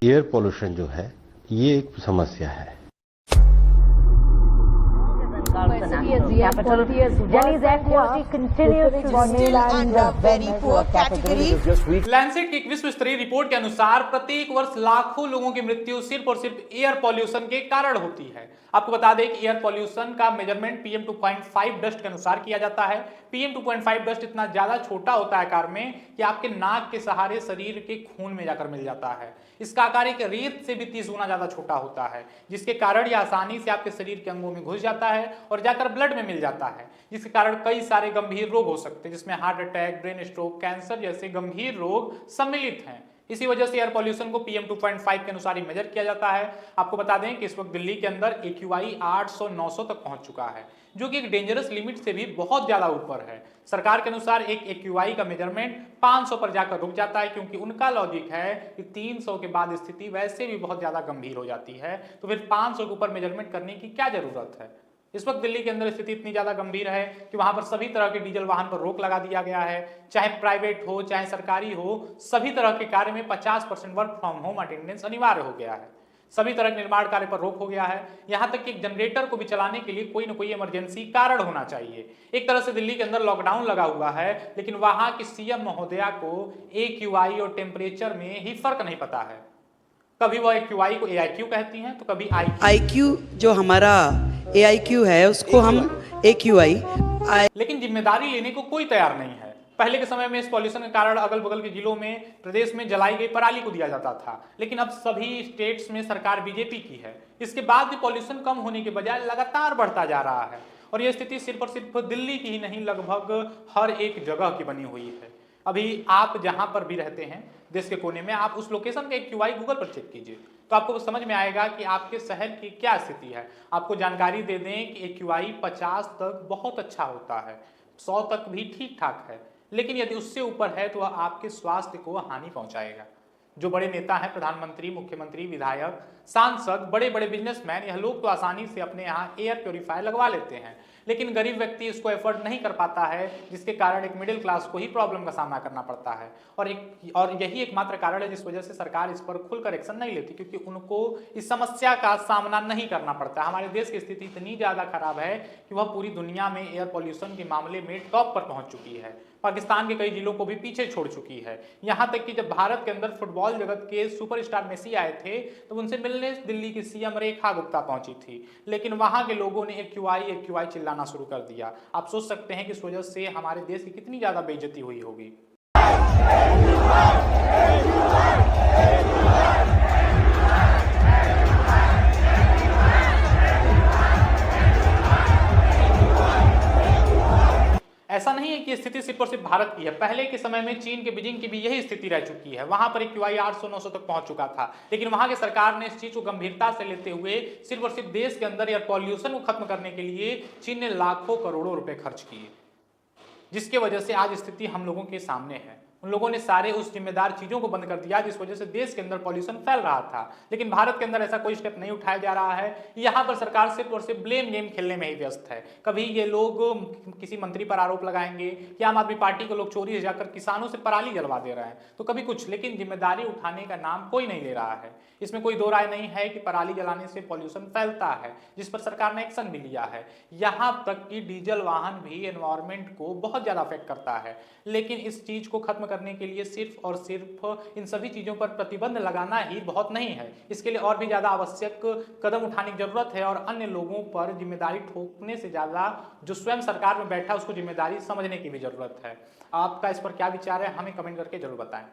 Air pollution जो है ये एक समस्या है। Capital Delhi's air quality continues to still under very poor category. Lancet की एक विश्व स्तरीय रिपोर्ट के अनुसार प्रत्येक वर्ष लाखों लोगों की मृत्यु सिर्फ और सिर्फ एयर पॉल्यूशन के कारण होती है। आपको बता दें कि एयर पॉल्यूशन का मेजरमेंट PM 2.5 डस्ट के अनुसार किया जाता है। PM 2.5 डस्ट इतना ज्यादा छोटा होता है आकार में कि आपके नाक के सहारे शरीर के खून में जाकर मिल जाता है। इसका आकार एक रेत से भी 30 गुना ज्यादा छोटा होता है, जिसके कारण यह आसानी से आपके शरीर के अंगों में घुस जाता है और जाकर ब्लड में मिल जाता है, जिसके कारण कई सारे गंभीर रोग हो सकते हैं, जिसमें heart attack, brain stroke, cancer जैसे गंभीर रोग सम्मिलित हैं। इसी वजह से एयर पॉल्यूशन को PM 2.5 के अनुसार ही मेजर किया जाता है। आपको बता दें कि इस वक्त दिल्ली के अंदर AQI 800-900 तक पहुंच चुका है, जो कि एक डेंजरस लिमिट से भी बहुत ज्यादा ऊपर है। सरकार के अनुसार एक AQI का मेजरमेंट 500 पर जाकर रुक जाता है, क्योंकि उनका लॉजिक है कि 300 के बाद स्थिति वैसे भी बहुत ज्यादा गंभीर हो जाती है, तो फिर 500 के ऊपर मेजरमेंट करने की क्या जरूरत है। इस वक्त दिल्ली के अंदर स्थिति इतनी ज्यादा गंभीर है कि वहां पर सभी तरह के डीजल वाहन पर रोक लगा दिया गया है, चाहे प्राइवेट हो चाहे सरकारी हो, सभी तरह के कार्य में 50% वर्क फ्रॉम होम अटेंडेंस अनिवार्य हो गया है। सभी तरह के निर्माण कार्य पर रोक हो गया है। यहां तक कि एक जनरेटर को भी चलाने के लिए कोई ना कोई इमरजेंसी कारण होना चाहिए। एक तरह से दिल्ली के अंदर लॉकडाउन लगा हुआ है, लेकिन वहां की CM महोदया को AQI और टेम्परेचर में ही फर्क नहीं पता है। कभी वो AQI को AIQ कहती हैं, तो कभी IQ जो हमारा AIQ है उसको हम AQI। लेकिन जिम्मेदारी लेने को कोई तैयार नहीं है। पहले के समय में इस पॉल्यूशन के कारण अगल बगल के जिलों में, प्रदेश में जलाई गई पराली को दिया जाता था, लेकिन अब सभी स्टेट्स में सरकार BJP की है। इसके बाद भी पॉल्यूशन कम होने के बजाय लगातार बढ़ता जा रहा है, और यह स्थिति सिर्फ और सिर्फ दिल्ली की ही नहीं, लगभग हर एक जगह की बनी हुई है। अभी आप जहां पर भी रहते हैं देश के कोने में, आप उस लोकेशन का AQI गूगल पर चेक कीजिए, तो आपको समझ में आएगा कि आपके शहर की क्या स्थिति है। आपको जानकारी दे दें कि AQI 50 तक बहुत अच्छा होता है, 100 तक भी ठीक ठाक है, लेकिन यदि उससे ऊपर है तो वह आपके स्वास्थ्य को हानि पहुंचाएगा। जो बड़े नेता हैं, प्रधानमंत्री, मुख्यमंत्री, विधायक, सांसद, बड़े बड़े बिजनेसमैन, यह लोग तो आसानी से अपने यहाँ एयर प्योरीफायर लगवा लेते हैं, लेकिन गरीब व्यक्ति इसको एफर्ड नहीं कर पाता है, जिसके कारण एक मिडिल क्लास को ही प्रॉब्लम का सामना करना पड़ता है। और यही एकमात्र कारण है जिस वजह से सरकार इस पर खुलकर एक्शन नहीं लेती, क्योंकि उनको इस समस्या का सामना नहीं करना पड़ता। हमारे देश की स्थिति इतनी ज्यादा खराब है कि वह पूरी दुनिया में एयर पॉल्यूशन के मामले में टॉप पर पहुंच चुकी है। पाकिस्तान के कई जिलों को भी पीछे छोड़ चुकी है। यहां तक कि जब भारत के अंदर फुटबॉल जगत के सुपरस्टार मेसी आए थे, तो उनसे मिलने दिल्ली की CM रेखा गुप्ता पहुंची थी, लेकिन वहां के लोगों ने AQI चिल्लाना शुरू कर दिया। आप सोच सकते हैं कि इस वजह से हमारे देश की कितनी ज्यादा बेइज्जती हुई होगी। ऐसा नहीं है कि स्थिति सिर्फ और सिर्फ भारत की है। पहले के समय में चीन के बीजिंग की भी यही स्थिति रह चुकी है। वहां पर AQI 800-900 तक पहुंच चुका था, लेकिन वहां की सरकार ने इस चीज को गंभीरता से लेते हुए सिर्फ और सिर्फ देश के अंदर एयर पॉल्यूशन को खत्म करने के लिए चीन ने लाखों करोड़ों रुपए खर्च किए, जिसकी वजह से आज स्थिति हम लोगों के सामने है। उन लोगों ने सारे उस जिम्मेदार चीजों को बंद कर दिया जिस वजह से देश के अंदर पॉल्यूशन फैल रहा था, लेकिन भारत के अंदर ऐसा कोई स्टेप नहीं उठाया जा रहा है। यहाँ पर सरकार सिर्फ और सिर्फ ब्लेम गेम खेलने में ही व्यस्त है। कभी ये लोग किसी मंत्री पर आरोप लगाएंगे कि आम आदमी पार्टी के लोग चोरी से जाकर किसानों से पराली जलवा दे रहे हैं, तो कभी कुछ, लेकिन जिम्मेदारी उठाने का नाम कोई नहीं ले रहा है। इसमें कोई दो राय नहीं है कि पराली जलाने से पॉल्यूशन फैलता है, जिस पर सरकार ने एक्शन भी लिया है। यहाँ तक कि डीजल वाहन भी एनवायरमेंट को बहुत ज्यादा अफेक्ट करता है, लेकिन इस चीज को खत्म करने के लिए सिर्फ और सिर्फ इन सभी चीजों पर प्रतिबंध लगाना ही बहुत नहीं है। इसके लिए और भी ज्यादा आवश्यक कदम उठाने की जरूरत है, और अन्य लोगों पर जिम्मेदारी थोपने से ज्यादा जो स्वयं सरकार में बैठा है उसको जिम्मेदारी समझने की भी जरूरत है। आपका इस पर क्या विचार है, हमें कमेंट करके जरूर बताएं।